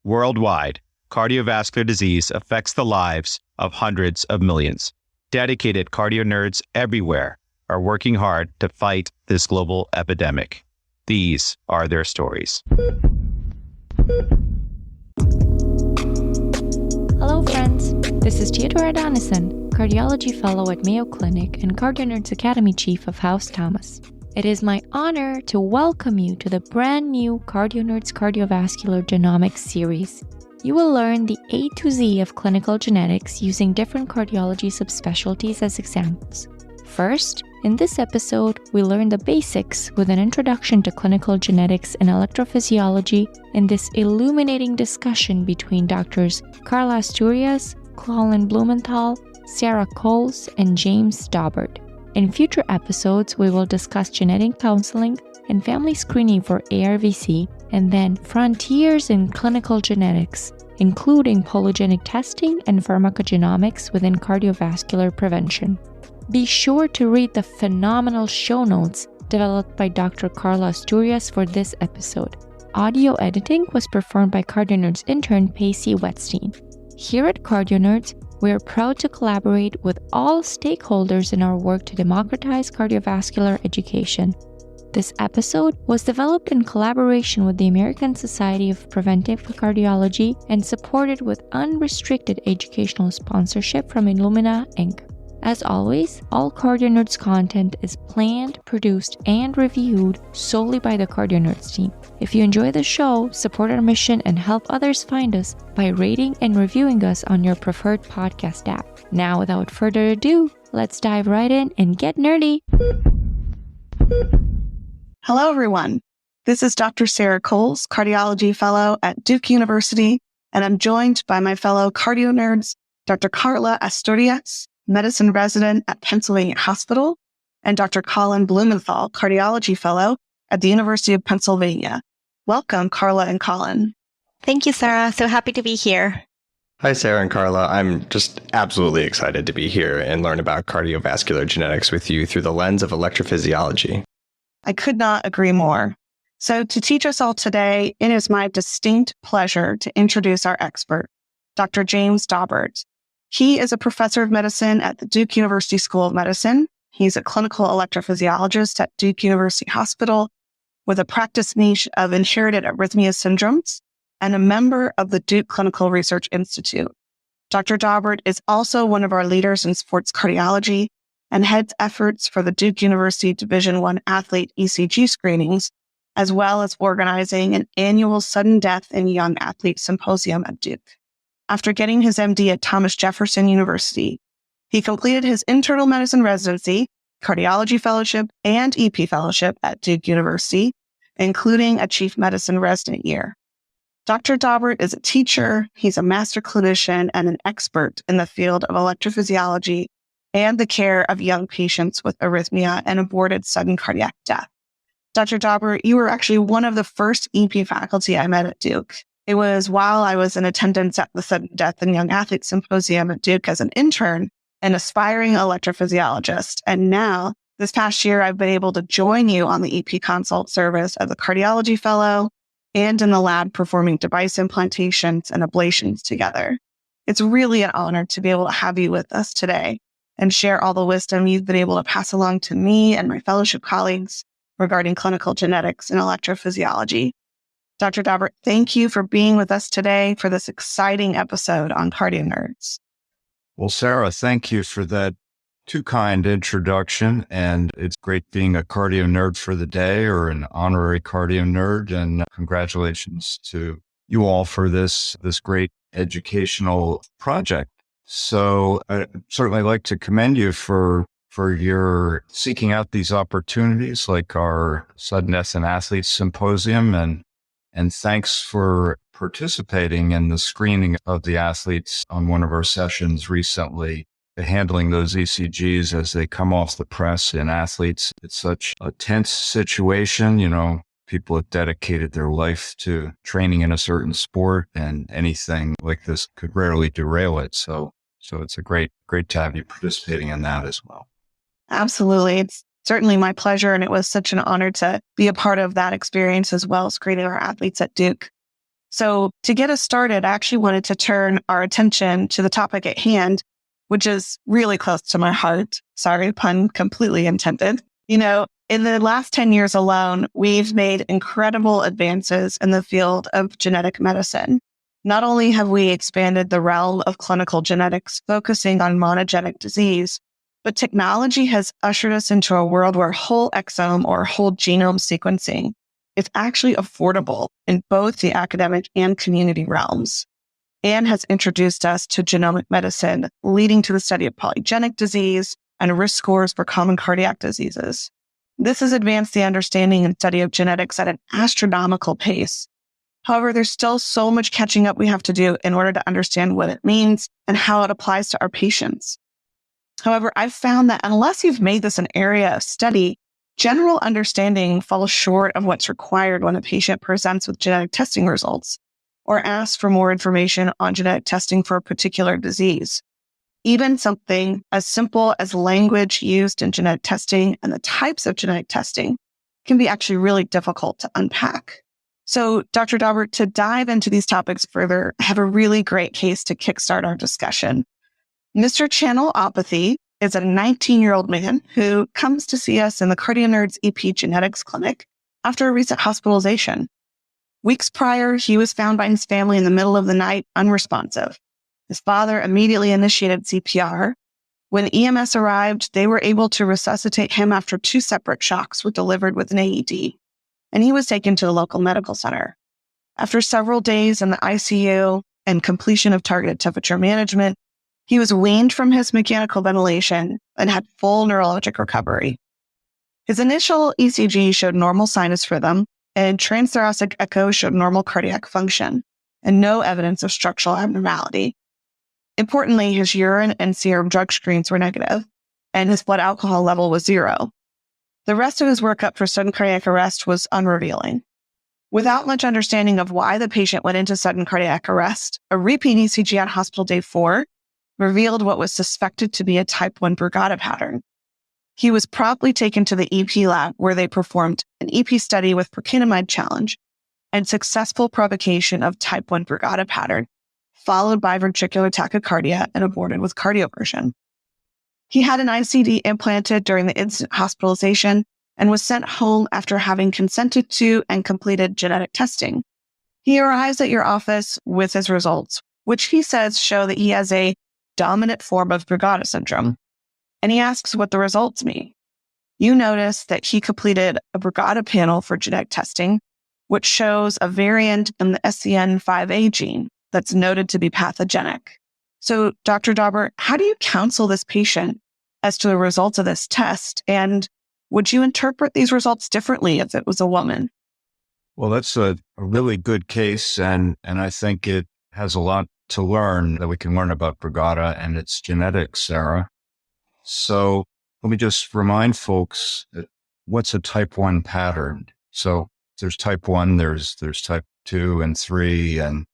Worldwide, cardiovascular disease affects the lives of hundreds of millions. Dedicated cardio nerds everywhere are working hard to fight this global epidemic. These are their stories. Hello, friends. This is Theodora Donison, Cardiology Fellow at Mayo Clinic and CardioNerds Academy Chief of House Thomas. It is my honor to welcome you to the brand new CardioNerds Cardiovascular Genomics series. You will learn the A to Z of clinical genetics using different cardiology subspecialties as examples. First, in this episode, we learn the basics with an introduction to clinical genetics and electrophysiology in this illuminating discussion between doctors Karla Asturias, Colin Blumenthal, Sara Coles, and James Daubert. In future episodes, we will discuss genetic counseling and family screening for ARVC, and then frontiers in clinical genetics, including polygenic testing and pharmacogenomics within cardiovascular prevention. Be sure to read the phenomenal show notes developed by Dr. Karla Asturias for this episode. Audio editing was performed by CardioNerds intern Pace Wetstein. Here at CardioNerds, we are proud to collaborate with all stakeholders in our work to democratize cardiovascular education. This episode was developed in collaboration with the American Society of Preventive Cardiology and supported with unrestricted educational sponsorship from Illumina, Inc. As always, all CardioNerds content is planned, produced, and reviewed solely by the CardioNerds team. If you enjoy the show, support our mission and help others find us by rating and reviewing us on your preferred podcast app. Now, without further ado, let's dive right in and get nerdy. Hello, everyone. This is Dr. Sara Coles, Cardiology Fellow at Duke University, and I'm joined by my fellow CardioNerds, Dr. Karla Asturias, Medicine Resident at Pennsylvania Hospital, and Dr. Colin Blumenthal, Cardiology Fellow at the University of Pennsylvania. Welcome, Karla and Colin. Thank you, Sara. So happy to be here. Hi, Sara and Karla. I'm just absolutely excited to be here and learn about cardiovascular genetics with you through the lens of electrophysiology. I could not agree more. So to teach us all today, it is my distinct pleasure to introduce our expert, Dr. James Daubert. He is a professor of medicine at the Duke University School of Medicine. He's a clinical electrophysiologist at Duke University Hospital with a practice niche of inherited arrhythmia syndromes and a member of the Duke Clinical Research Institute. Dr. Daubert is also one of our leaders in sports cardiology and heads efforts for the Duke University Division I athlete ECG screenings, as well as organizing an annual sudden death in young athlete symposium at Duke. After getting his MD at Thomas Jefferson University, he completed his internal medicine residency, cardiology fellowship, and EP fellowship at Duke University, including a chief medicine resident year. Dr. Daubert is a teacher, he's a master clinician, and an expert in the field of electrophysiology and the care of young patients with arrhythmia and aborted sudden cardiac death. Dr. Daubert, you were actually one of the first EP faculty I met at Duke. It was while I was in attendance at the Sudden Death in Young Athletes Symposium at Duke as an intern and aspiring electrophysiologist. And now, this past year, I've been able to join you on the EP consult service as a cardiology fellow and in the lab performing device implantations and ablations together. It's really an honor to be able to have you with us today and share all the wisdom you've been able to pass along to me and my fellowship colleagues regarding clinical genetics and electrophysiology. Dr. Daubert, thank you for being with us today for this exciting episode on CardioNerds. Well, Sara, thank you for that too kind introduction. And it's great being a cardio nerd for the day or an honorary cardio nerd. And congratulations to you all for this great educational project. So I'd certainly like to commend you for your seeking out these opportunities like our Sudden Death in Athletes Symposium. And thanks for participating in the screening of the athletes on one of our sessions recently, handling those ECGs as they come off the press in athletes. It's such a tense situation. You know, people have dedicated their life to training in a certain sport, and anything like this could rarely derail it. So it's a great to have you participating in that as well. Absolutely. It's certainly my pleasure. And it was such an honor to be a part of that experience as well, screening our athletes at Duke. So to get us started, I actually wanted to turn our attention to the topic at hand, which is really close to my heart. Sorry, pun completely intended. In the last 10 years alone, we've made incredible advances in the field of genetic medicine. Not only have we expanded the realm of clinical genetics, focusing on monogenic disease, but technology has ushered us into a world where whole exome or whole genome sequencing is actually affordable in both the academic and community realms, and has introduced us to genomic medicine, leading to the study of polygenic disease and risk scores for common cardiac diseases. This has advanced the understanding and study of genetics at an astronomical pace. However, there's still so much catching up we have to do in order to understand what it means and how it applies to our patients. However, I've found that unless you've made this an area of study, general understanding falls short of what's required when a patient presents with genetic testing results or asks for more information on genetic testing for a particular disease. Even something as simple as language used in genetic testing and the types of genetic testing can be actually really difficult to unpack. So, Dr. Daubert, to dive into these topics further, I have a really great case to kickstart our discussion. Mr. Channelopathy is a 19-year-old man who comes to see us in the CardioNerds EP Genetics Clinic after a recent hospitalization. Weeks prior, he was found by his family in the middle of the night, unresponsive. His father immediately initiated CPR. When EMS arrived, they were able to resuscitate him after 2 separate shocks were delivered with an AED, and he was taken to the local medical center. After several days in the ICU and completion of targeted temperature management, he was weaned from his mechanical ventilation and had full neurologic recovery. His initial ECG showed normal sinus rhythm, and transthoracic echo showed normal cardiac function and no evidence of structural abnormality. Importantly, his urine and serum drug screens were negative, and his blood alcohol level was 0. The rest of his workup for sudden cardiac arrest was unrevealing. Without much understanding of why the patient went into sudden cardiac arrest, a repeat ECG on hospital day 4 revealed what was suspected to be a type 1 Brugada pattern. He was promptly taken to the EP lab, where they performed an EP study with procainamide challenge and successful provocation of type 1 Brugada pattern, followed by ventricular tachycardia and aborted with cardioversion. He had an ICD implanted during the incident hospitalization and was sent home after having consented to and completed genetic testing. He arrives at your office with his results, which he says show that he has a dominant form of Brugada syndrome, and he asks what the results mean. You notice that he completed a Brugada panel for genetic testing, which shows a variant in the SCN5A gene that's noted to be pathogenic. So, Dr. Daubert, how do you counsel this patient as to the results of this test? And would you interpret these results differently if it was a woman? Well, that's a really good case, and I think it has a lot to learn that we can learn about Brugada and its genetics, Sara. So let me just remind folks that what's a type 1 pattern. So there's type 1, there's type 2 and 3, and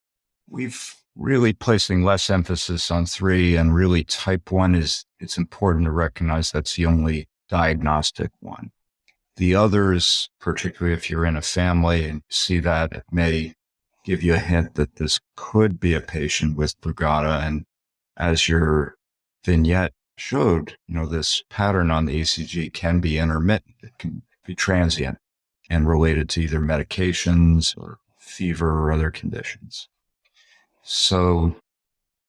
we've really placing less emphasis on 3, and really type 1 it's important to recognize that's the only diagnostic one. The others, particularly if you're in a family and see that, it may give you a hint that this could be a patient with Brugada. And as your vignette showed, this pattern on the ECG can be intermittent. It can be transient and related to either medications or fever or other conditions. So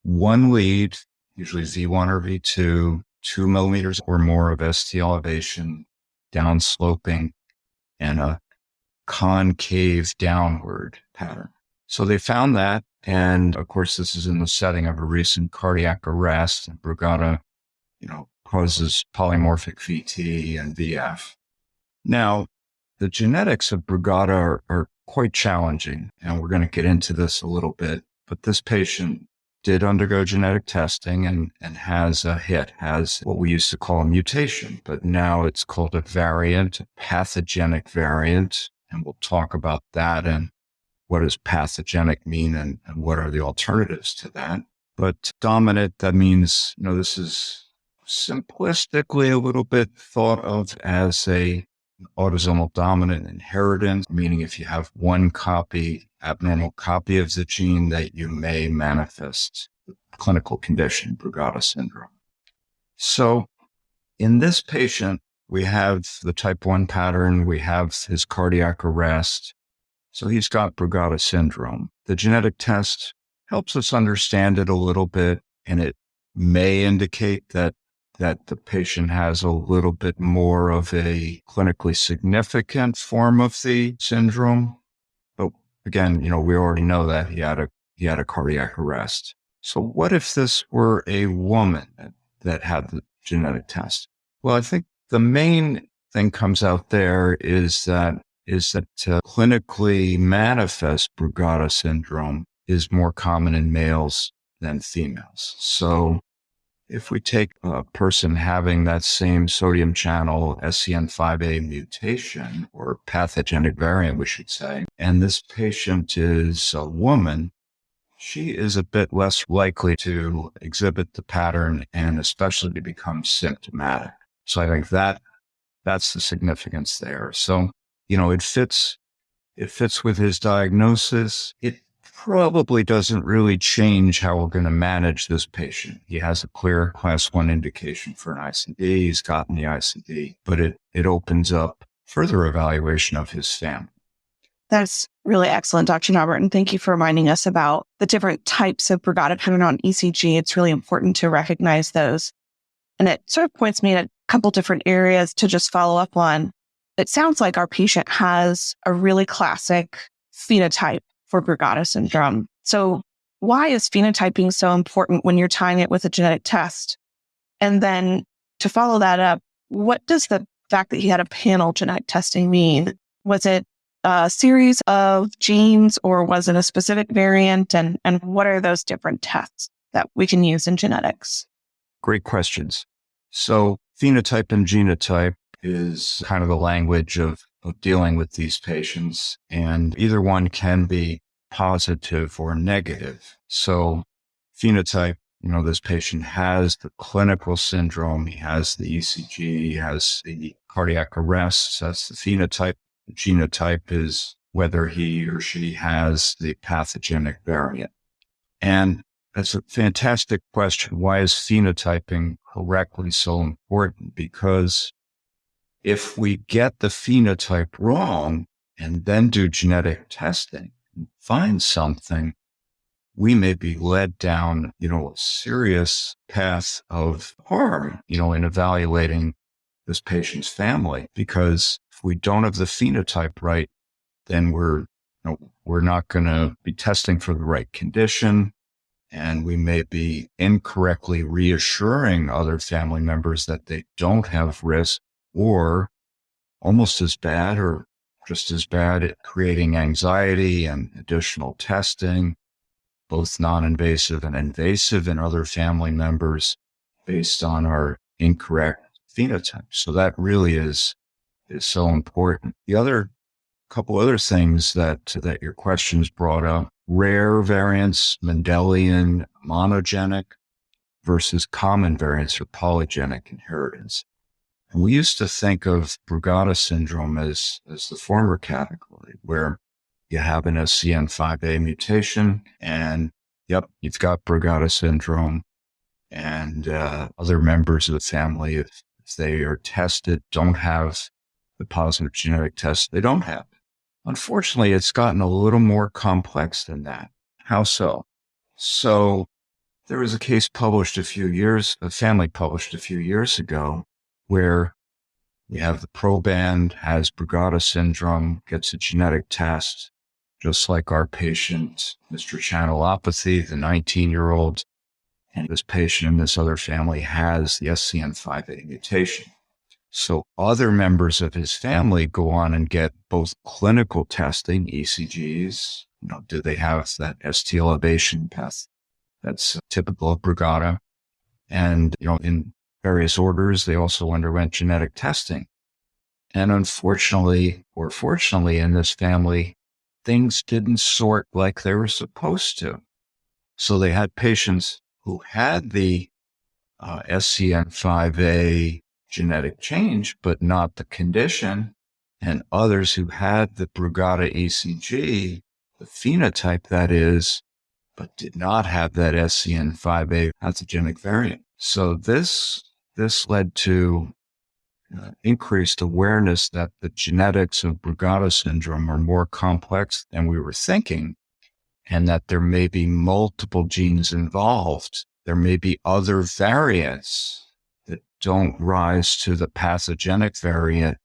one lead, usually V1 or V2, 2 millimeters or more of ST elevation, downsloping, and a concave downward pattern. So they found that, and of course, this is in the setting of a recent cardiac arrest, and Brugada, causes polymorphic VT and VF. Now, the genetics of Brugada are quite challenging, and we're going to get into this a little bit, but this patient did undergo genetic testing and has what we used to call a mutation, but now it's called a variant, a pathogenic variant, and we'll talk about that and what does pathogenic mean and what are the alternatives to that. But dominant, that means, this is simplistically a little bit thought of as a autosomal dominant inheritance, meaning if you have one abnormal copy of the gene, that you may manifest clinical condition, Brugada syndrome. So in this patient, we have the type 1 pattern, we have his cardiac arrest. So he's got Brugada syndrome. The genetic test helps us understand it a little bit, and it may indicate that the patient has a little bit more of a clinically significant form of the syndrome. But again, we already know that he had a cardiac arrest. So what if this were a woman that had the genetic test? Well, I think the main thing comes out there is that clinically manifest Brugada syndrome is more common in males than females. So if we take a person having that same sodium channel SCN5A mutation, or pathogenic variant, we should say, and this patient is a woman, she is a bit less likely to exhibit the pattern and especially to become symptomatic. So I think that's the significance there. So, it fits with his diagnosis. It probably doesn't really change how we're going to manage this patient. He has a clear class 1 indication for an ICD. He's gotten the ICD, but it opens up further evaluation of his family. That's really excellent, Dr. Daubert, and thank you for reminding us about the different types of Brugada pattern on ECG. It's really important to recognize those. And it sort of points me in a couple different areas to just follow up on. It sounds like our patient has a really classic phenotype for Brugada syndrome. So why is phenotyping so important when you're tying it with a genetic test? And then to follow that up, what does the fact that he had a panel genetic testing mean? Was it a series of genes or was it a specific variant? And what are those different tests that we can use in genetics? Great questions. So phenotype and genotype is kind of the language of dealing with these patients, and either one can be positive or negative. So phenotype, this patient has the clinical syndrome, he has the ECG, he has the cardiac arrest, so that's the phenotype. The genotype is whether he or she has the pathogenic variant. And that's a fantastic question. Why is phenotyping correctly so important? Because if we get the phenotype wrong and then do genetic testing and find something, we may be led down, a serious path of harm, in evaluating this patient's family. Because if we don't have the phenotype right, then we're not going to be testing for the right condition. And we may be incorrectly reassuring other family members that they don't have risk, or almost as bad or just as bad at creating anxiety and additional testing, both non-invasive and invasive in other family members based on our incorrect phenotype. So that really is so important. The couple other things that your questions brought up: rare variants, Mendelian, monogenic, versus common variants or polygenic inheritance. And we used to think of Brugada syndrome as the former category, where you have an SCN5A mutation and you've got Brugada syndrome, and other members of the family, if they are tested, don't have the positive genetic test, they don't have it. Unfortunately, it's gotten a little more complex than that. How so? So there was a case a family published a few years ago, where we have the proband has Brugada syndrome, gets a genetic test, just like our patient, Mr. Channelopathy, the 19-year-old, and this patient in this other family has the SCN5A mutation. So other members of his family go on and get both clinical testing, ECGs, do they have that ST elevation path that's typical of Brugada? And, in various orders, they also underwent genetic testing. And unfortunately, or fortunately, in this family, things didn't sort like they were supposed to. So they had patients who had the SCN5A genetic change, but not the condition. and others who had the Brugada ECG, the phenotype that is, but did not have that SCN5A pathogenic variant. So this led to increased awareness that the genetics of Brugada syndrome are more complex than we were thinking, and that there may be multiple genes involved. There may be other variants that don't rise to the pathogenic variant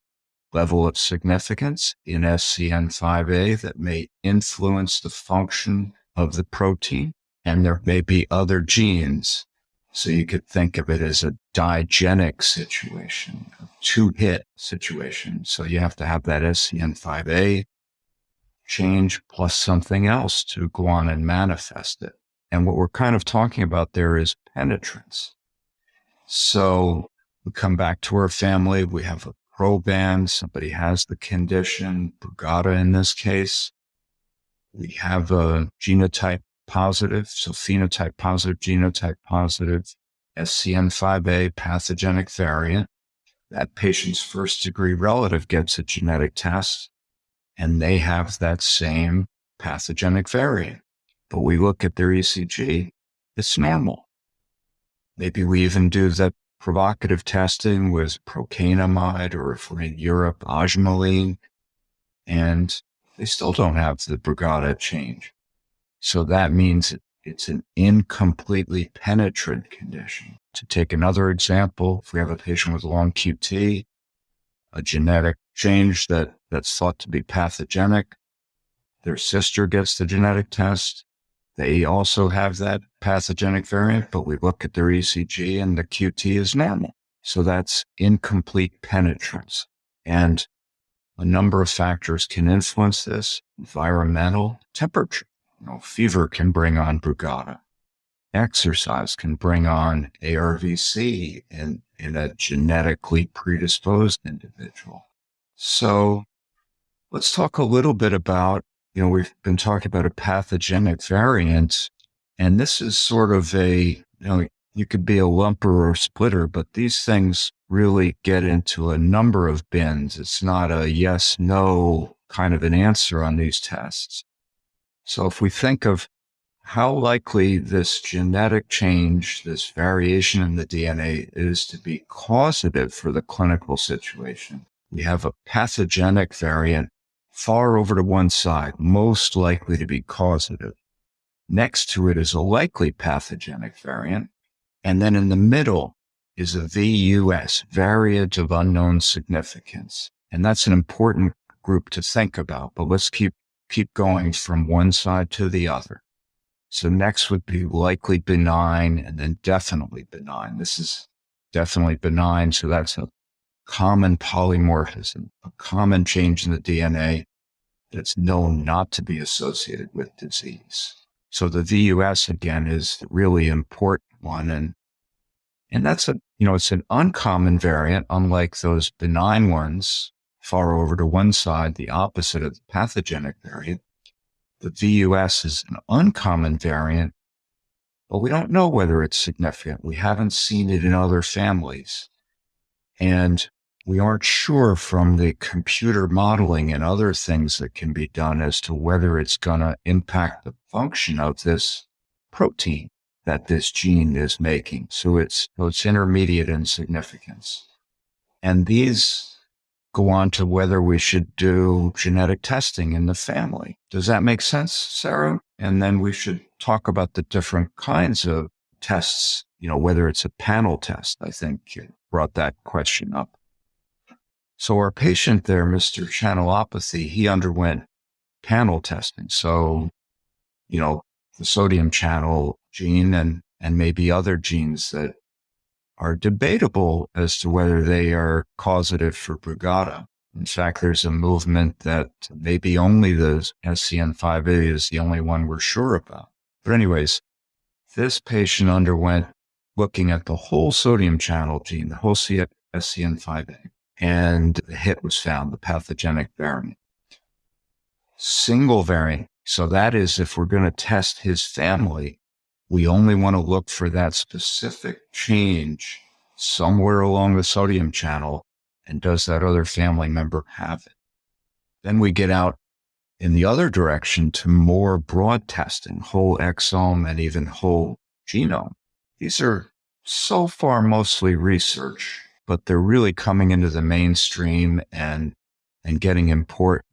level of significance in SCN5A that may influence the function of the protein, and there may be other genes. So you could think of it as a digenic situation, a two-hit situation. So you have to have that SCN5A change plus something else to go on and manifest it. And what we're kind of talking about there is penetrance. So we come back to our family. We have a proband. Somebody has the condition, Brugada in this case. We have a genotype positive, so phenotype positive, genotype positive, SCN5A pathogenic variant. That patient's first degree relative gets a genetic test, and they have that same pathogenic variant. But we look at their ECG, it's normal. Maybe we even do that provocative testing with procainamide, or if we're in Europe, osmoline, and they still don't have the Brugada change. So that means it's an incompletely penetrant condition. To take another example, if we have a patient with long QT, a genetic change that's thought to be pathogenic, their sister gets the genetic test. They also have that pathogenic variant, but we look at their ECG and the QT is normal. So that's incomplete penetrance. And a number of factors can influence this. Environmental, temperature. Fever can bring on Brugada. Exercise can bring on ARVC in a genetically predisposed individual. So let's talk a little bit about, we've been talking about a pathogenic variant, and this is sort of you could be a lumper or a splitter, but these things really get into a number of bins. It's not a yes, no kind of an answer on these tests. So if we think of how likely this genetic change, this variation in the DNA is to be causative for the clinical situation, we have a pathogenic variant far over to one side, most likely to be causative. Next to it is a likely pathogenic variant. And then in the middle is a VUS, variant of unknown significance. And that's an important group to think about, but let's keep going from one side to the other. So next would be likely benign, and then definitely benign. This is definitely benign, so that's a common polymorphism, a common change in the DNA that's known not to be associated with disease. So the VUS, again, is the really important one, and that's it's an uncommon variant, unlike those benign ones far over to one side, the opposite of the pathogenic variant. The VUS is an uncommon variant, but we don't know whether it's significant. We haven't seen it in other families. And we aren't sure from the computer modeling and other things that can be done as to whether it's going to impact the function of this protein that this gene is making. So it's intermediate in significance. And these go on to whether we should do genetic testing in the family. Does that make sense, Sara? And then we should talk about the different kinds of tests, whether it's a panel test. I think you brought that question up. So our patient there, Mr. Channelopathy, he underwent panel testing. So, the sodium channel gene and maybe other genes that are debatable as to whether they are causative for Brugada. In fact, there's a movement that maybe only the SCN5A is the only one we're sure about. But anyways, this patient underwent looking at the whole sodium channel gene, the whole SCN5A, and the hit was found, the pathogenic variant. Single variant. So that is, if we're going to test his family, we only want to look for that specific change somewhere along the sodium channel, and does that other family member have it? Then we get out in the other direction to more broad testing, whole exome and even whole genome. These are so far mostly research, but they're really coming into the mainstream and getting important.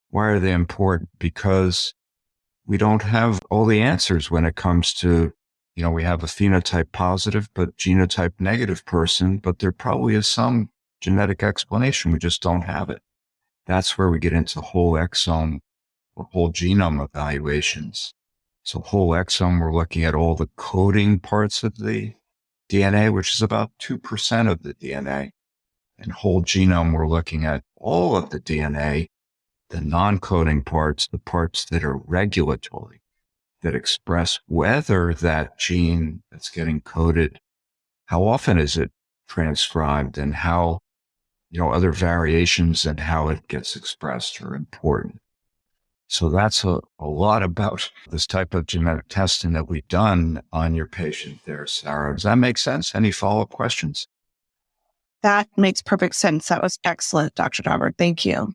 Why are they important? Because we don't have all the answers when it comes to, we have a phenotype positive but genotype negative person, but there probably is some genetic explanation. We just don't have it. That's where we get into whole exome or whole genome evaluations. So whole exome, we're looking at all the coding parts of the DNA, which is about 2% of the DNA. And whole genome, we're looking at all of the DNA, the non-coding parts, the parts that are regulatory, that express whether that gene that's getting coded, how often is it transcribed, and how, other variations and how it gets expressed are important. So that's a lot about this type of genetic testing that we've done on your patient there, Sara. Does that make sense? Any follow-up questions? That makes perfect sense. That was excellent, Dr. Daubert. Thank you.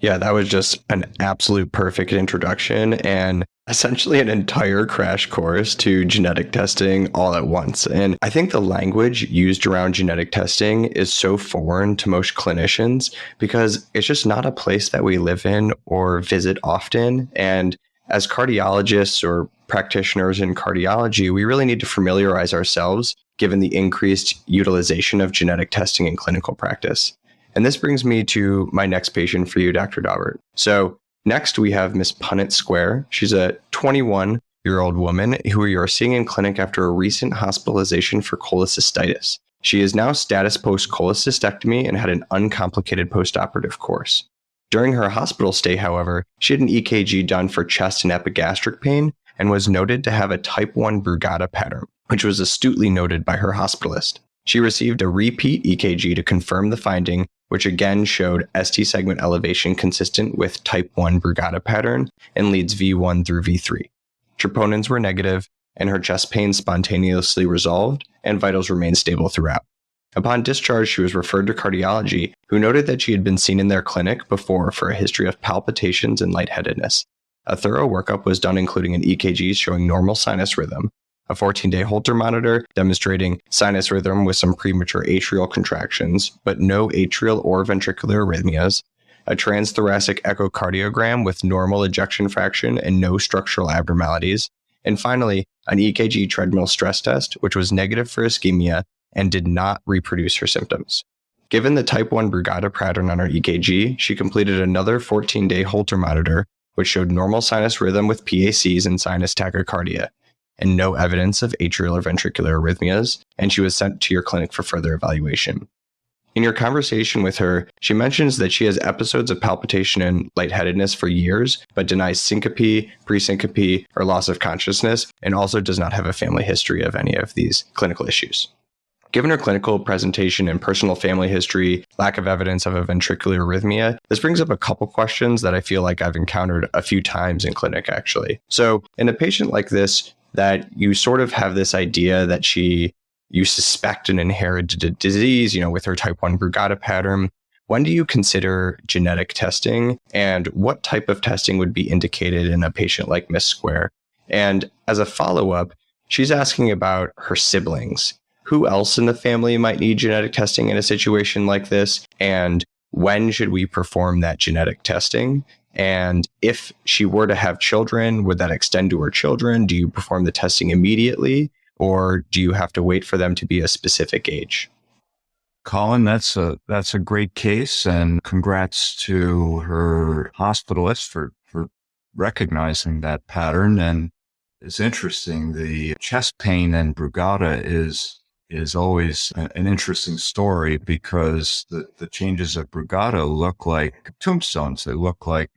Yeah, that was just an absolute perfect introduction and essentially an entire crash course to genetic testing all at once. And I think the language used around genetic testing is so foreign to most clinicians because it's just not a place that we live in or visit often. And as cardiologists or practitioners in cardiology, we really need to familiarize ourselves given the increased utilization of genetic testing in clinical practice. And this brings me to my next patient for you, Dr. Daubert. So next we have Miss Punnett Square. She's a 21-year-old woman who you are seeing in clinic after a recent hospitalization for cholecystitis. She is now status post-cholecystectomy and had an uncomplicated postoperative course. During her hospital stay, however, she had an EKG done for chest and epigastric pain and was noted to have a type 1 Brugada pattern, which was astutely noted by her hospitalist. She received a repeat EKG to confirm the finding, which again showed ST segment elevation consistent with type 1 Brugada pattern and leads V1 through V3. Troponins were negative, and her chest pain spontaneously resolved, and vitals remained stable throughout. Upon discharge, she was referred to cardiology, who noted that she had been seen in their clinic before for a history of palpitations and lightheadedness. A thorough workup was done, including an EKG showing normal sinus rhythm, a 14-day Holter monitor demonstrating sinus rhythm with some premature atrial contractions, but no atrial or ventricular arrhythmias, a transthoracic echocardiogram with normal ejection fraction and no structural abnormalities, and finally, an EKG treadmill stress test, which was negative for ischemia and did not reproduce her symptoms. Given the type 1 Brugada pattern on her EKG, she completed another 14-day Holter monitor, which showed normal sinus rhythm with PACs and sinus tachycardia, and no evidence of atrial or ventricular arrhythmias, and she was sent to your clinic for further evaluation. In your conversation with her, she mentions that she has episodes of palpitation and lightheadedness for years, but denies syncope, presyncope, or loss of consciousness, and also does not have a family history of any of these clinical issues. Given her clinical presentation and personal family history, lack of evidence of a ventricular arrhythmia, this brings up a couple questions that I feel like I've encountered a few times in clinic, actually. So in a patient like this, that you sort of have this idea that you suspect an inherited disease, with her type 1 Brugada pattern. When do you consider genetic testing, and what type of testing would be indicated in a patient like Miss Square? And as a follow-up, she's asking about her siblings. Who else in the family might need genetic testing in a situation like this? And when should we perform that genetic testing? And if she were to have children, would that extend to her children? Do you perform the testing immediately, or do you have to wait for them to be a specific age? Colin, that's a great case, and congrats to her hospitalist for recognizing that pattern. And it's interesting, the chest pain and Brugada is always an interesting story because the changes of Brugada look like tombstones. They look like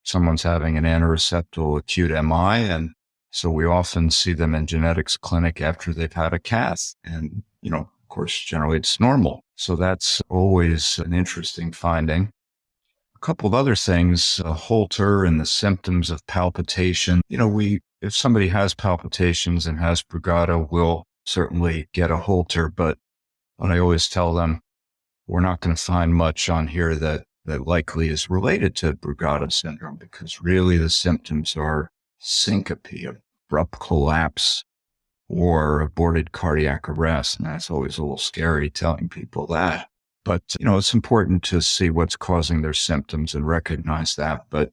someone's having an aneuryseptal acute MI. And so we often see them in genetics clinic after they've had a cath. And, of course, generally it's normal. So that's always an interesting finding. A couple of other things, Holter and the symptoms of palpitation. If somebody has palpitations and has Brugada, we'll certainly get a Holter. But I always tell them, we're not going to find much on here that that likely is related to Brugada syndrome, because really the symptoms are syncope, abrupt collapse, or aborted cardiac arrest. And that's always a little scary telling people that. But, it's important to see what's causing their symptoms and recognize that. But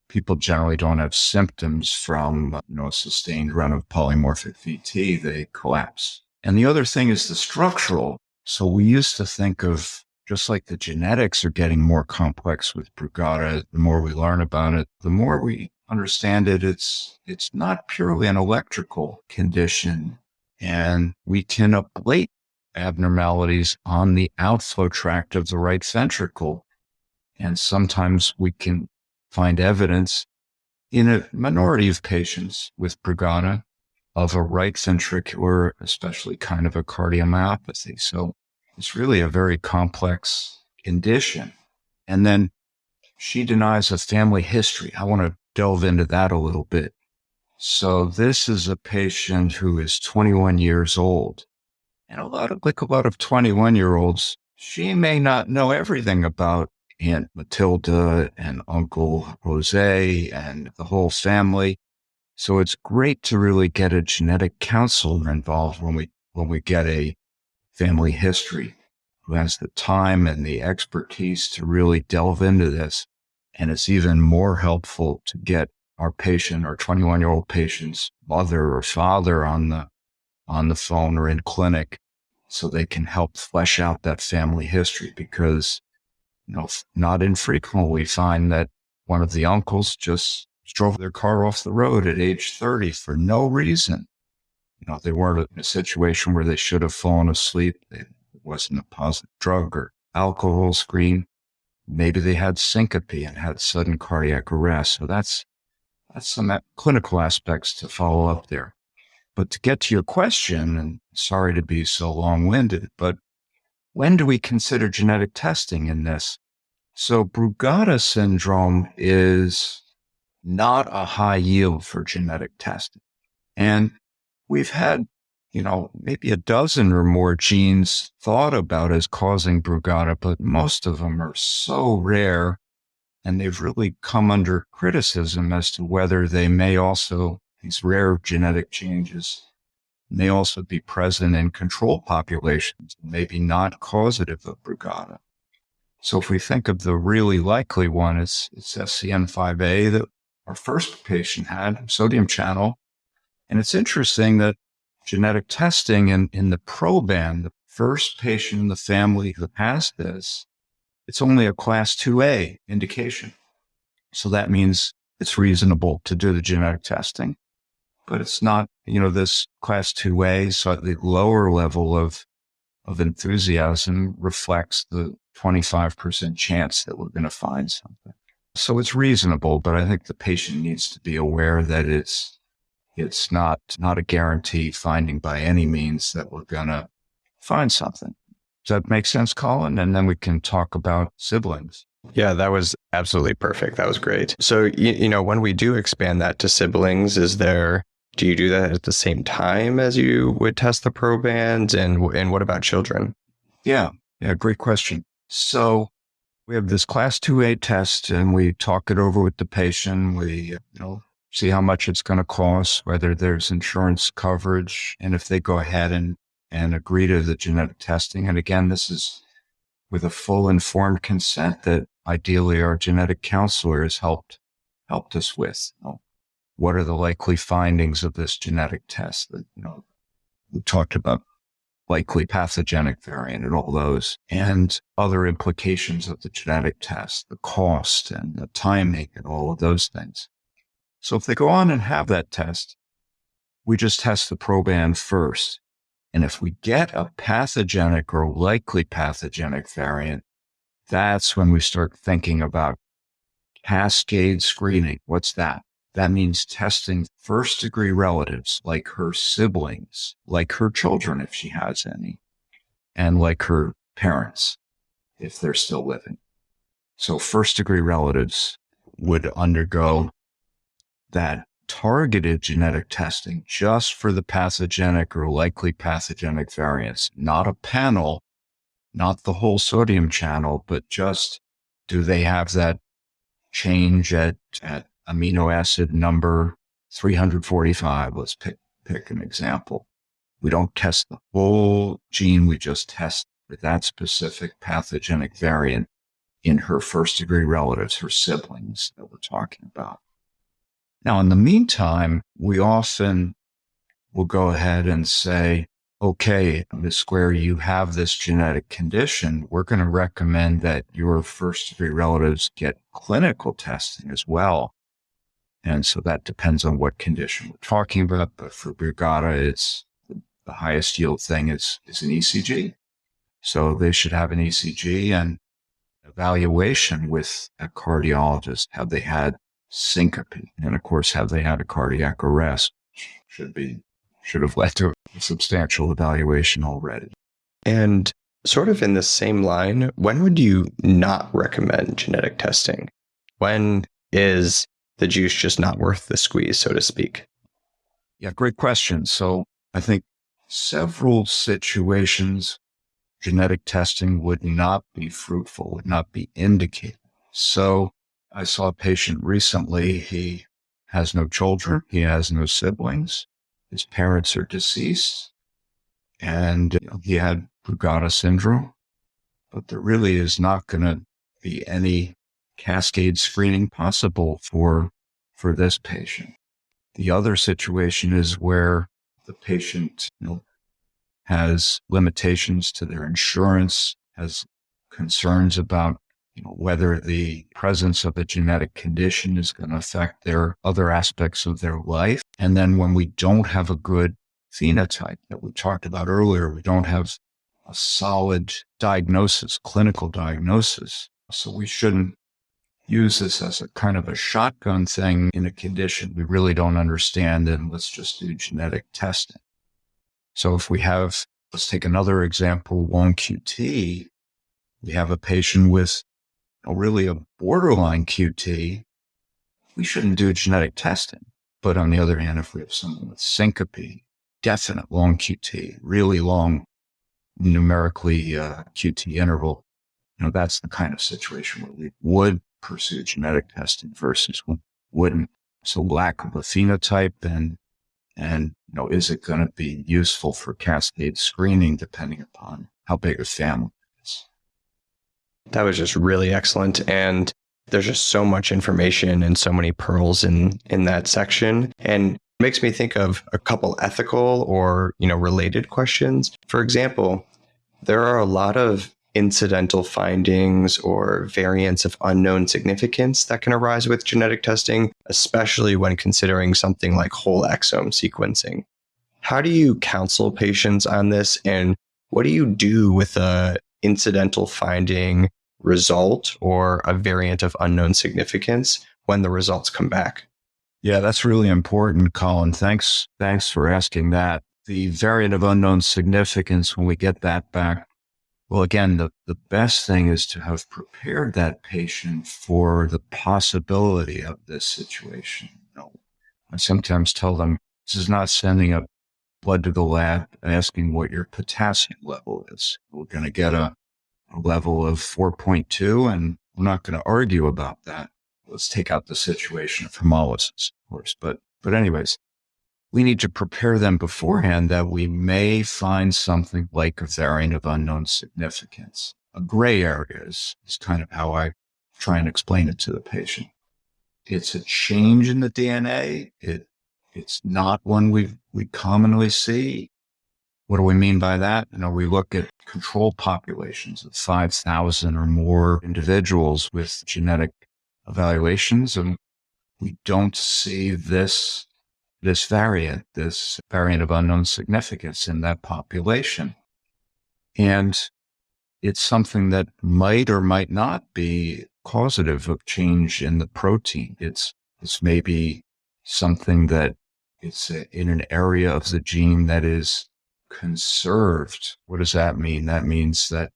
people generally don't have symptoms from, a sustained run of polymorphic VT. They collapse. And the other thing is the structural. So we used to think of, just like the genetics are getting more complex with Brugada, the more we learn about it, the more we understand it, it's not purely an electrical condition. And we can ablate abnormalities on the outflow tract of the right ventricle. And sometimes we can find evidence in a minority of patients with Brugada of a right ventricular, especially kind of a cardiomyopathy. So it's really a very complex condition. And then she denies a family history. I want to delve into that a little bit. So this is a patient who is 21 years old. And a lot of 21-year-olds, she may not know everything about Aunt Matilda and Uncle Jose and the whole family. So it's great to really get a genetic counselor involved when we get a family history, who has the time and the expertise to really delve into this. And it's even more helpful to get our 21-year-old patient's mother or father on the phone or in clinic, so they can help flesh out that family history, because, not infrequently we find that one of the uncles just drove their car off the road at age 30 for no reason. They weren't in a situation where they should have fallen asleep. It wasn't a positive drug or alcohol screen. Maybe they had syncope and had sudden cardiac arrest. So that's some clinical aspects to follow up there. But to get to your question, and sorry to be so long-winded, but when do we consider genetic testing in this? So Brugada syndrome is not a high yield for genetic testing. And we've had, maybe a dozen or more genes thought about as causing Brugada, but most of them are so rare, and they've really come under criticism as to whether they may also, these rare genetic changes, may also be present in control populations, maybe not causative of Brugada. So if we think of the really likely one, it's SCN5A that our first patient had, sodium channel. And it's interesting that genetic testing in the proband, the first patient in the family who has this, it's only a class 2A indication. So that means it's reasonable to do the genetic testing, but it's not, this class 2A, slightly lower level of enthusiasm reflects the 25% chance that we're going to find something. So it's reasonable, but I think the patient needs to be aware that it's not a guaranteed finding by any means that we're going to find something. Does that make sense, Colin? And then we can talk about siblings. Yeah, that was absolutely perfect. That was great. So, when we do expand that to siblings, do you do that at the same time as you would test the proband? And what about children? Yeah, great question. So we have this class 2A test, and we talk it over with the patient. We, see how much it's going to cost, whether there's insurance coverage, and if they go ahead and agree to the genetic testing. And again, this is with a full informed consent that ideally our genetic counselor has helped us with. What are the likely findings of this genetic test? That, we talked about likely pathogenic variant and all those, and other implications of the genetic test, the cost and the timing and all of those things. So if they go on and have that test, we just test the proband first. And if we get a pathogenic or likely pathogenic variant, that's when we start thinking about cascade screening. What's that? That means testing first-degree relatives, like her siblings, like her children, if she has any, and like her parents, if they're still living. So first-degree relatives would undergo that targeted genetic testing just for the pathogenic or likely pathogenic variants, not a panel, not the whole sodium channel, but just Do they have that change at amino acid number 345? Let's pick an example. We don't test the whole gene. We just test for that specific pathogenic variant in her first-degree relatives, her siblings that we're talking about. Now, in the meantime, we often will go ahead and say, okay, Ms. Square, you have this genetic condition. We're going to recommend that your first-degree relatives get clinical testing as well. And so that depends on what condition we're talking about. But for Brugada, it's the highest yield thing is an ECG. So they should have an ECG and evaluation with a cardiologist. Have they had syncope? And of course, have they had a cardiac arrest? Should have led to a substantial evaluation already. And sort of in the same line, when would you not recommend genetic testing? When is the juice just not worth the squeeze, so to speak? Yeah, great question. So I think several situations, genetic testing would not be fruitful, would not be indicated. So I saw a patient recently. He has no children. He has no siblings. His parents are deceased. And he had Brugada syndrome. But there really is not going to be any cascade screening possible for this patient. The other situation is where the patient has limitations to their insurance, has concerns about whether the presence of a genetic condition is going to affect their other aspects of their life. And then when we don't have a good phenotype that we talked about earlier, we don't have a solid diagnosis, clinical diagnosis. So we shouldn't use this as a kind of a shotgun thing in a condition we really don't understand, and let's just do genetic testing. So if we have, let's take another example, long QT, we have a patient with really a borderline QT, we shouldn't do genetic testing. But on the other hand, if we have someone with syncope, definite long QT, really long numerically QT interval, that's the kind of situation where we would pursue genetic testing versus wouldn't. So lack of a phenotype and is it going to be useful for cascade screening depending upon how big a family it is? That was just really excellent. And there's just so much information and so many pearls in that section. And it makes me think of a couple ethical or, related questions. For example, there are a lot of incidental findings or variants of unknown significance that can arise with genetic testing, especially when considering something like whole exome sequencing. How do you counsel patients on this? And what do you do with a incidental finding result or a variant of unknown significance when the results come back? Yeah, that's really important, Colin. Thanks for asking that. The variant of unknown significance, when we get that back, well, again, the best thing is to have prepared that patient for the possibility of this situation. I sometimes tell them, this is not sending up blood to the lab asking what your potassium level is. We're going to get a level of 4.2, and we're not going to argue about that. Let's take out the situation of hemolysis, of course. But anyways, we need to prepare them beforehand that we may find something like a variant of unknown significance. A gray area is kind of how I try and explain it to the patient. It's a change in the DNA. It's not one we commonly see. What do we mean by that? We look at control populations of 5,000 or more individuals with genetic evaluations, and we don't see this variant of unknown significance in that population. And it's something that might or might not be causative of change in the protein. It's maybe something that it's in an area of the gene that is conserved. What does that mean? That means that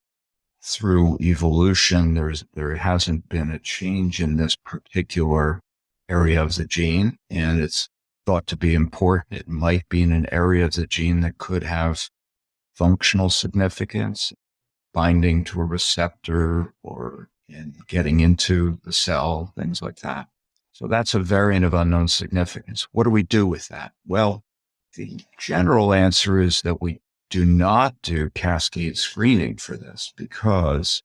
through evolution, there hasn't been a change in this particular area of the gene, and it's thought to be important. It might be in an area of the gene that could have functional significance, binding to a receptor or in getting into the cell, things like that. So that's a variant of unknown significance. What do we do with that? Well, the general answer is that we do not do cascade screening for this because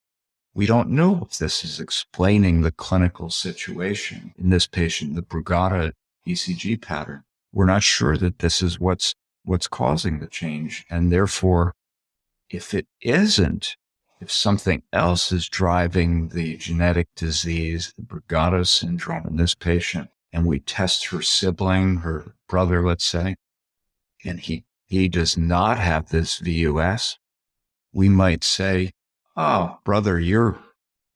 we don't know if this is explaining the clinical situation. In this patient, the Brugada ECG pattern, we're not sure that this is what's causing the change. And therefore, if it isn't, if something else is driving the genetic disease, the Brugada syndrome in this patient, and we test her sibling, her brother, let's say, and he does not have this VUS, we might say, oh, brother, you're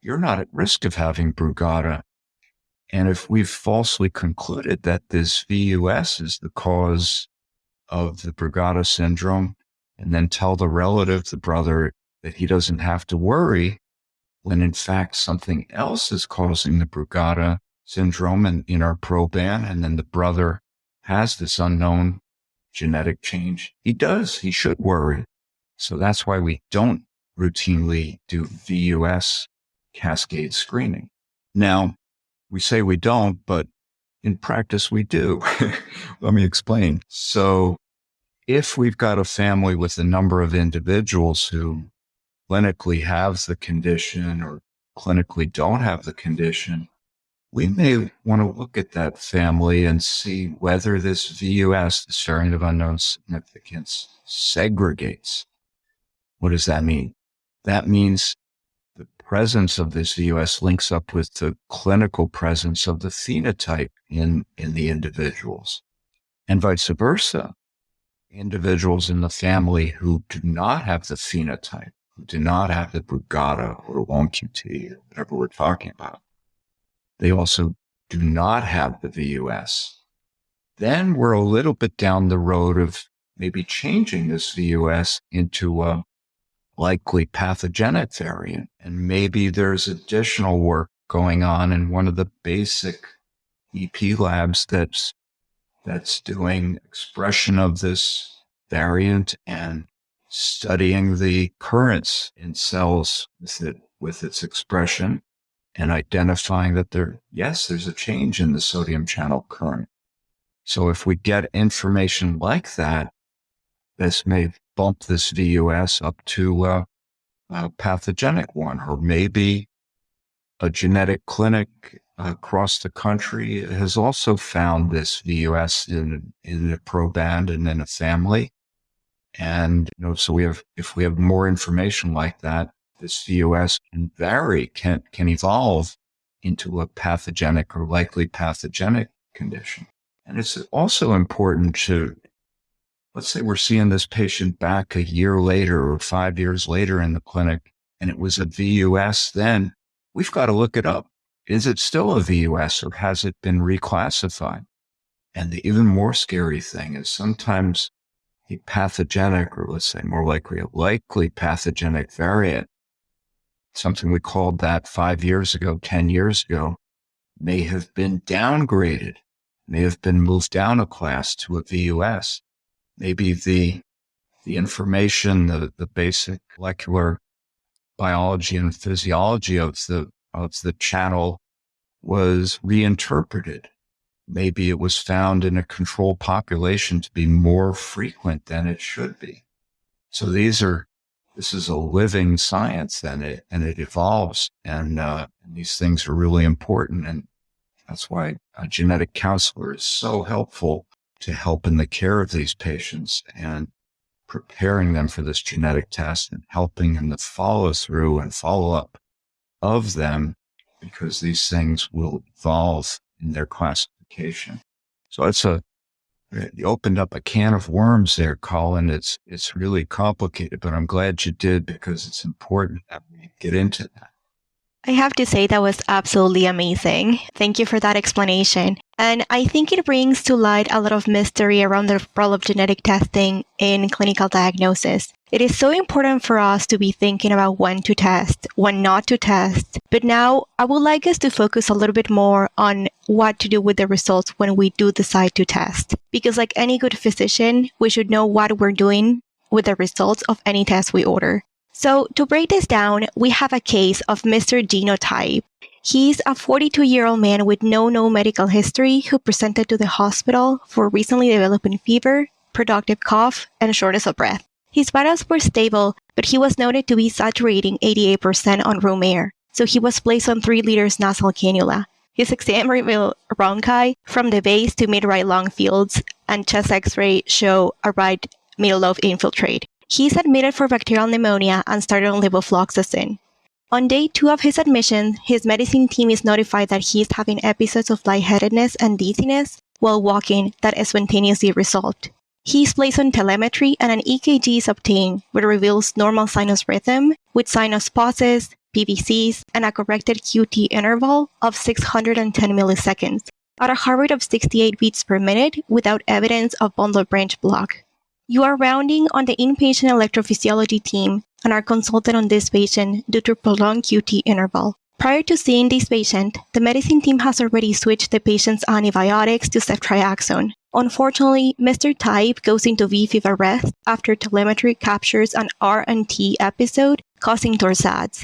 not at risk of having Brugada. And if we've falsely concluded that this VUS is the cause of the Brugada syndrome, and then tell the relative, the brother, that he doesn't have to worry, when in fact something else is causing the Brugada syndrome in our proband, and then the brother has this unknown genetic change, he should worry. So that's why we don't routinely do VUS cascade screening. Now, we say we don't, but in practice we do. Let me explain. So if we've got a family with a number of individuals who clinically have the condition or clinically don't have the condition, we may want to look at that family and see whether this VUS, this variant of unknown significance, segregates. What does that mean? That means the presence of this VUS links up with the clinical presence of the phenotype in the individuals, and vice versa. Individuals in the family who do not have the phenotype, who do not have the Brugada or long QT, or whatever we're talking about, they also do not have the VUS. Then we're a little bit down the road of maybe changing this VUS into a likely pathogenic variant. And maybe there's additional work going on in one of the basic EP labs that's doing expression of this variant and studying the currents in cells with its expression and identifying that there's a change in the sodium channel current. So if we get information like that, this may bump this VUS up to a pathogenic one, or maybe a genetic clinic across the country has also found this VUS in a proband and in a family. And, so if we have more information like that, this VUS can vary, can evolve into a pathogenic or likely pathogenic condition. And it's also important to, let's say we're seeing this patient back a year later or 5 years later in the clinic, and it was a VUS then, we've got to look it up. Is it still a VUS or has it been reclassified? And the even more scary thing is sometimes a pathogenic, or let's say more likely a likely pathogenic variant, something we called that 5 years ago, 10 years ago, may have been downgraded, may have been moved down a class to a VUS. Maybe the information, the basic molecular biology and physiology of the channel was reinterpreted. Maybe it was found in a control population to be more frequent than it should be. So this is a living science, and it evolves, and these things are really important. And that's why a genetic counselor is so helpful to help in the care of these patients and preparing them for this genetic test and helping in the follow through and follow up of them, because these things will evolve in their classification. So you opened up a can of worms there, Colin. It's really complicated, but I'm glad you did, because it's important that we get into that. I have to say that was absolutely amazing. Thank you for that explanation. And I think it brings to light a lot of mystery around the role of genetic testing in clinical diagnosis. It is so important for us to be thinking about when to test, when not to test. But now I would like us to focus a little bit more on what to do with the results when we do decide to test. Because like any good physician, we should know what we're doing with the results of any test we order. So to break this down, we have a case of Mr. Genotype. He's a 42-year-old man with no medical history who presented to the hospital for recently developing fever, productive cough, and shortness of breath. His vitals were stable, but he was noted to be saturating 88% on room air, so he was placed on 3 liters nasal cannula. His exam revealed bronchi from the base to mid-right lung fields, and chest x-ray show a right middle lobe infiltrate. He's admitted for bacterial pneumonia and started on levofloxacin. On day 2 of his admission, his medicine team is notified that he is having episodes of lightheadedness and dizziness while walking that spontaneously resolved. He is placed on telemetry and an EKG is obtained, which reveals normal sinus rhythm with sinus pauses, PVCs, and a corrected QT interval of 610 milliseconds at a heart rate of 68 beats per minute without evidence of bundle branch block. You are rounding on the inpatient electrophysiology team and are consulted on this patient due to prolonged QT interval. Prior to seeing this patient, the medicine team has already switched the patient's antibiotics to ceftriaxone. Unfortunately, Mr. Type goes into V-fib arrest after telemetry captures an R&T episode causing torsades.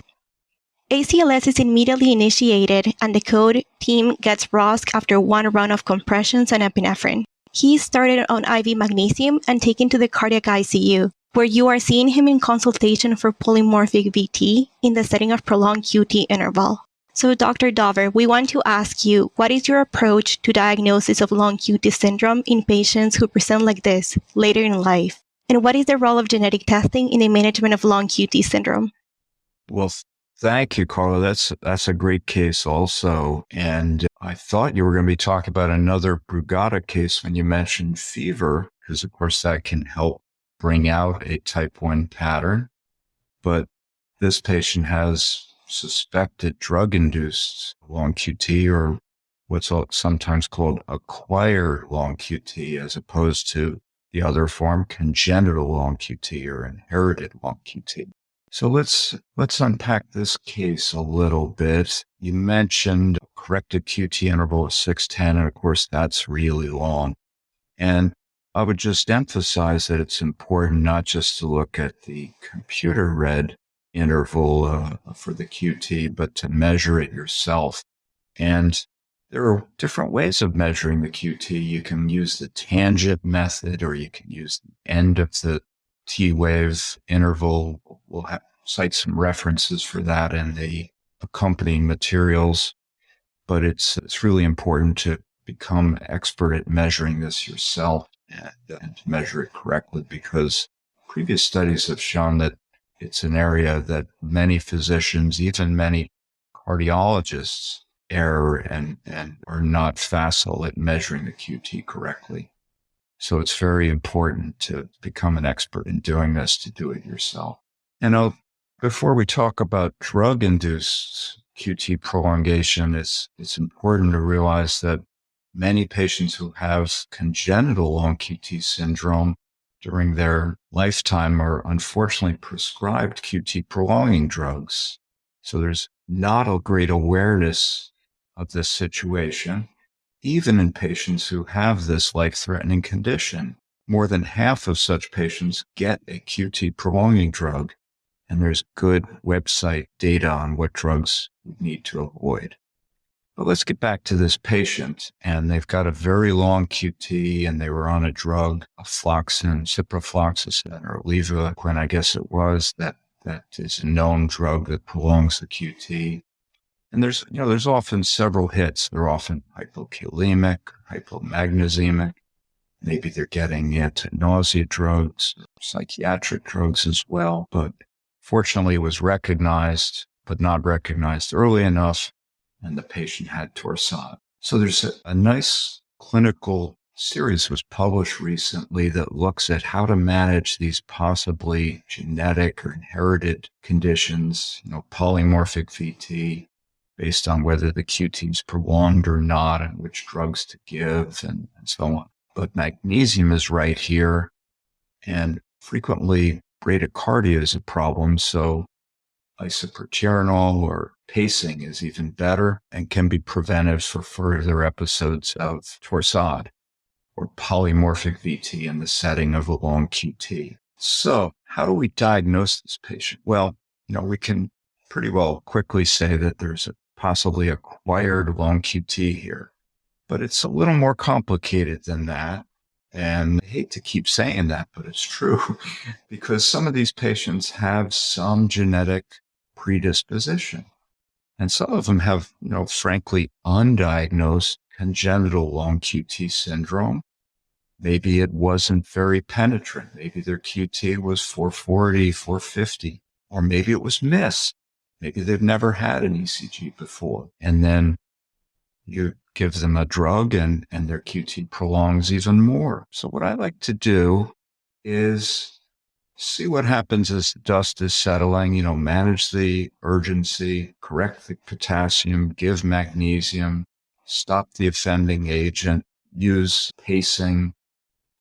ACLS is immediately initiated and the code team gets ROSC after 1 round of compressions and epinephrine. He started on IV magnesium and taken to the cardiac ICU, where you are seeing him in consultation for polymorphic VT in the setting of prolonged QT interval. So Dr. Daubert, we want to ask you, what is your approach to diagnosis of long QT syndrome in patients who present like this later in life? And what is the role of genetic testing in the management of long QT syndrome? Well, thank you, Karla. That's a great case also. And I thought you were going to be talking about another Brugada case when you mentioned fever, because of course that can help bring out a type 1 pattern. But this patient has suspected drug-induced long QT, or what's sometimes called acquired long QT, as opposed to the other form, congenital long QT or inherited long QT. So let's unpack this case a little bit. You mentioned a corrected QT interval of 610, and of course that's really long. And I would just emphasize that it's important not just to look at the computer read interval for the QT, but to measure it yourself. And there are different ways of measuring the QT. You can use the tangent method, or you can use the end of the T-wave interval. We'll cite some references for that in the accompanying materials, but it's really important to become expert at measuring this yourself and to measure it correctly, because previous studies have shown that it's an area that many physicians, even many cardiologists, err and are not facile at measuring the QT correctly. So it's very important to become an expert in doing this, to do it yourself. And before we talk about drug-induced QT prolongation, it's important to realize that many patients who have congenital long QT syndrome during their lifetime are unfortunately prescribed QT prolonging drugs. So there's not a great awareness of this situation, even in patients who have this life-threatening condition. More than half of such patients get a QT prolonging drug, and there's good website data on what drugs we need to avoid. But let's get back to this patient, and they've got a very long QT, and they were on a drug, ciprofloxacin or levodopa, I guess it was, that is a known drug that prolongs the QT. And there's often several hits. They're often hypokalemic, hypomagnesemic. Maybe they're getting anti-nausea drugs, psychiatric drugs as well. But fortunately, it was recognized, but not recognized early enough, and the patient had torsade. So there's a nice clinical series was published recently that looks at how to manage these possibly genetic or inherited conditions, polymorphic VT, based on whether the QT is prolonged or not and which drugs to give and so on. But magnesium is right here, and frequently bradycardia is a problem, so isoproterenol or pacing is even better and can be preventive for further episodes of torsade or polymorphic VT in the setting of a long QT. So how do we diagnose this patient? Well, we can pretty well quickly say that there's a possibly acquired long QT here, but it's a little more complicated than that. And I hate to keep saying that, but it's true because some of these patients have some genetic predisposition. And some of them have, frankly, undiagnosed congenital long QT syndrome. Maybe it wasn't very penetrant. Maybe their QT was 440, 450, or maybe it was missed. Maybe they've never had an ECG before. And then you give them a drug and their QT prolongs even more. So what I like to do is see what happens as the dust is settling, manage the urgency, correct the potassium, give magnesium, stop the offending agent, use pacing,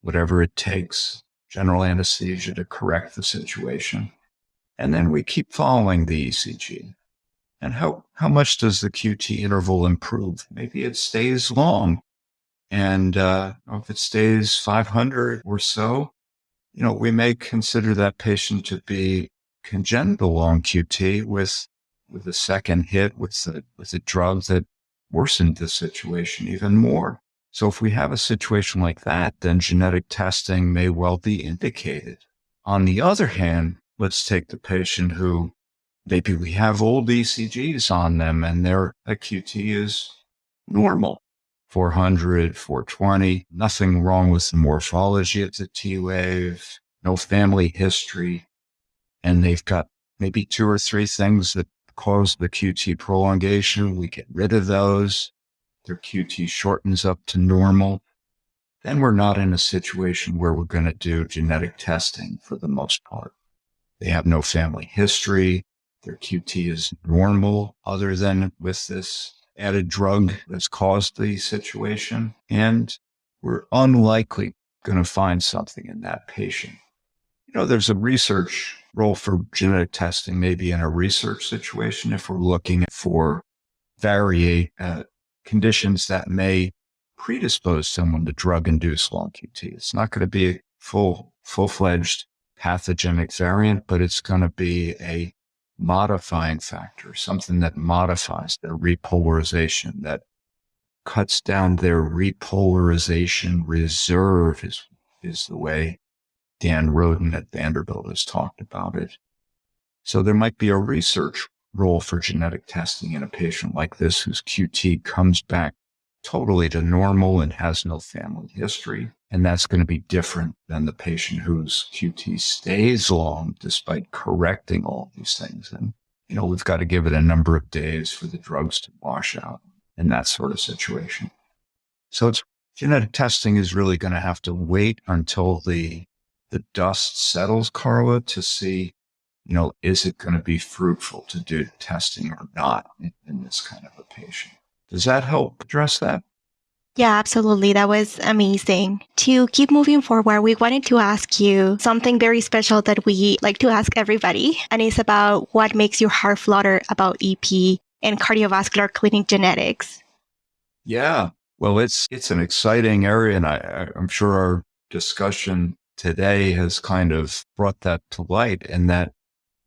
whatever it takes, general anesthesia to correct the situation. And then we keep following the ECG. And how much does the QT interval improve? Maybe it stays long. And if it stays 500 or so, we may consider that patient to be congenital long QT with a second hit with a drug that worsened the situation even more. So if we have a situation like that, then genetic testing may well be indicated. On the other hand, let's take the patient who maybe we have old ECGs on them and their QT is normal. 400, 420, nothing wrong with the morphology of the T wave, no family history. And they've got maybe 2 or 3 things that cause the QT prolongation. We get rid of those. Their QT shortens up to normal. Then we're not in a situation where we're going to do genetic testing for the most part. They have no family history. Their QT is normal other than with this added drug that's caused the situation. And we're unlikely going to find something in that patient. There's a research role for genetic testing, maybe in a research situation, if we're looking for conditions that may predispose someone to drug-induced long QT. It's not going to be a full-fledged pathogenic variant, but it's going to be a modifying factor, something that modifies their repolarization, that cuts down their repolarization reserve is the way Dan Roden at Vanderbilt has talked about it. So there might be a research role for genetic testing in a patient like this whose QT comes back totally to normal and has no family history. And that's going to be different than the patient whose QT stays long despite correcting all these things. And, we've got to give it a number of days for the drugs to wash out in that sort of situation. So genetic testing is really going to have to wait until the dust settles, Karla, to see, is it going to be fruitful to do testing or not in this kind of a patient? Does that help address that? Yeah, absolutely. That was amazing. To keep moving forward, we wanted to ask you something very special that we like to ask everybody, and it's about what makes your heart flutter about EP and cardiovascular clinic genetics. Yeah, well, it's an exciting area, and I'm sure our discussion today has kind of brought that to light, and that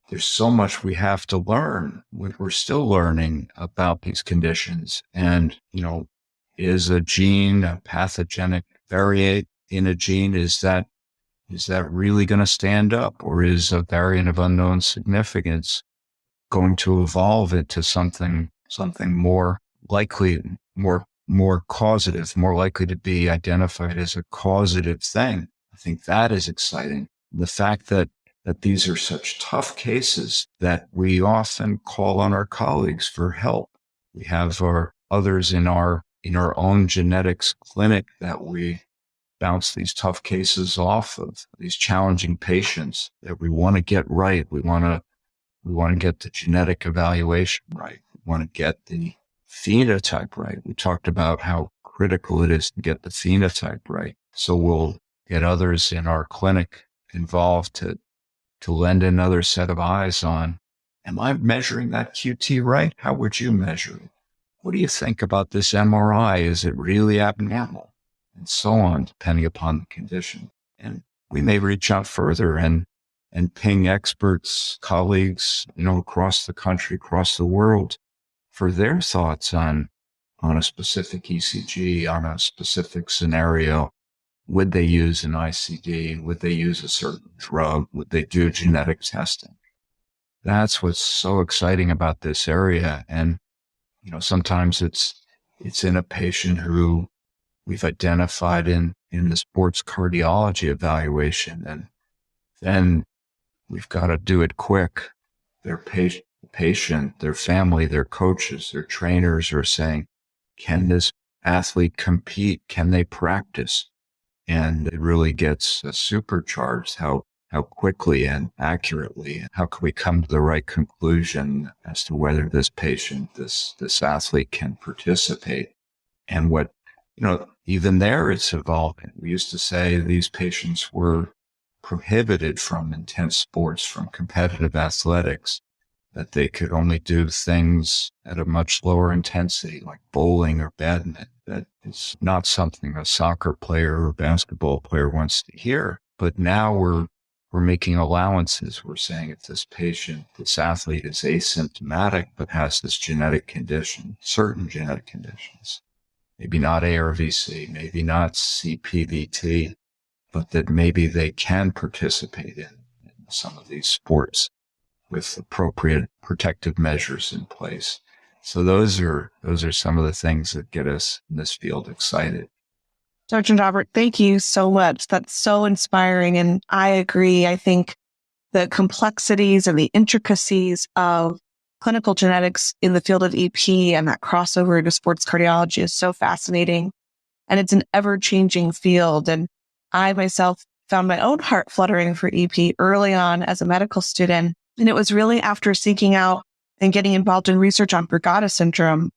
there's so much we have to learn. We're still learning about these conditions, and, is a gene, a pathogenic variant in a gene, is that really going to stand up, or is a variant of unknown significance going to evolve into something more likely, more causative, more likely to be identified as a causative thing? I think that is exciting. The fact that these are such tough cases that we often call on our colleagues for help. We have our others in our own genetics clinic that we bounce these tough cases off of, these challenging patients that we want to get right. We want to get the genetic evaluation right. We want to get the phenotype right. We talked about how critical it is to get the phenotype right. So we'll get others in our clinic involved to lend another set of eyes on, am I measuring that QT right? How would you measure it? What do you think about this MRI? Is it really abnormal? And so on, depending upon the condition. And we may reach out further and and ping experts, colleagues, across the country, across the world for their thoughts on a specific ECG, on a specific scenario. Would they use an ICD? Would they use a certain drug? Would they do genetic testing? That's what's so exciting about this area. And, sometimes it's in a patient who we've identified in the sports cardiology evaluation. And then we've got to do it quick. Their patient, their family, their coaches, their trainers are saying, can this athlete compete? Can they practice? And it really gets supercharged how quickly and accurately, how can we come to the right conclusion as to whether this patient, this athlete can participate. And what, even there it's evolving. We used to say these patients were prohibited from intense sports, from competitive athletics, that they could only do things at a much lower intensity, like bowling or badminton. That is not something a soccer player or basketball player wants to hear. But now we're making allowances. We're saying if this patient, this athlete is asymptomatic, but has this genetic condition, certain genetic conditions, maybe not ARVC, maybe not CPVT, but that maybe they can participate in some of these sports with appropriate protective measures in place. So those are some of the things that get us in this field excited. Dr. Daubert, thank you so much. That's so inspiring. And I agree. I think the complexities and the intricacies of clinical genetics in the field of EP and that crossover into sports cardiology is so fascinating. And it's an ever-changing field. And I myself found my own heart fluttering for EP early on as a medical student. And it was really after seeking out and getting involved in research on Brugada syndrome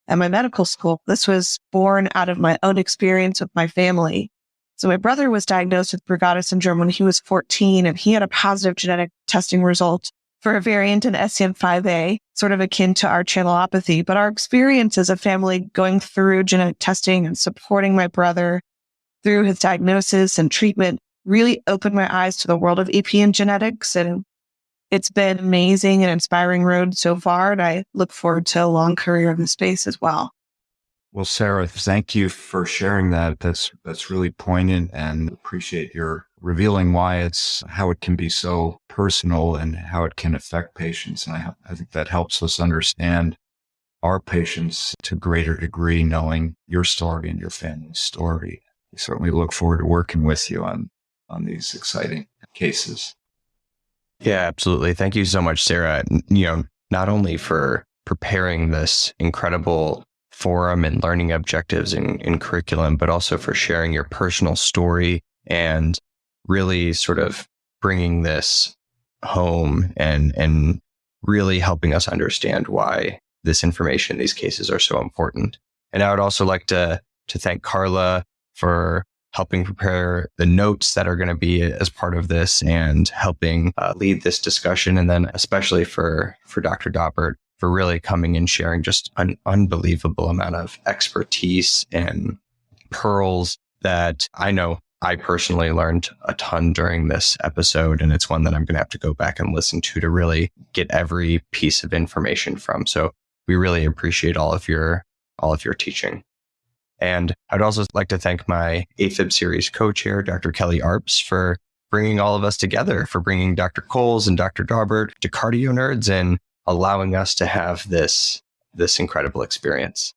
at my medical school. This was born out of my own experience with my family. So my brother was diagnosed with Brugada syndrome when he was 14, and he had a positive genetic testing result for a variant in SCN5A, sort of akin to our channelopathy. But our experience as a family going through genetic testing and supporting my brother through his diagnosis and treatment really opened my eyes to the world of EP and genetics. And it's been amazing and inspiring road so far, and I look forward to a long career in the space as well. Well, Sara, thank you for sharing that. That's really poignant, and appreciate your revealing how it can be so personal and how it can affect patients. And I think that helps us understand our patients to a greater degree, knowing your story and your family's story. We certainly look forward to working with you on these exciting cases. Yeah, absolutely. Thank you so much, Sara. Not only for preparing this incredible forum and learning objectives in curriculum, but also for sharing your personal story and really sort of bringing this home and really helping us understand why this information, these cases are so important. And I would also like to thank Karla for helping prepare the notes that are going to be as part of this and helping lead this discussion. And then especially for Dr. Daubert for really coming and sharing just an unbelievable amount of expertise and pearls that I know I personally learned a ton during this episode. And it's one that I'm going to have to go back and listen to really get every piece of information from. So we really appreciate all of your teaching. And I'd also like to thank my AFib series co-chair, Dr. Kelly Arps, for bringing all of us together, for bringing Dr. Coles and Dr. Daubert to CardioNerds and allowing us to have this incredible experience.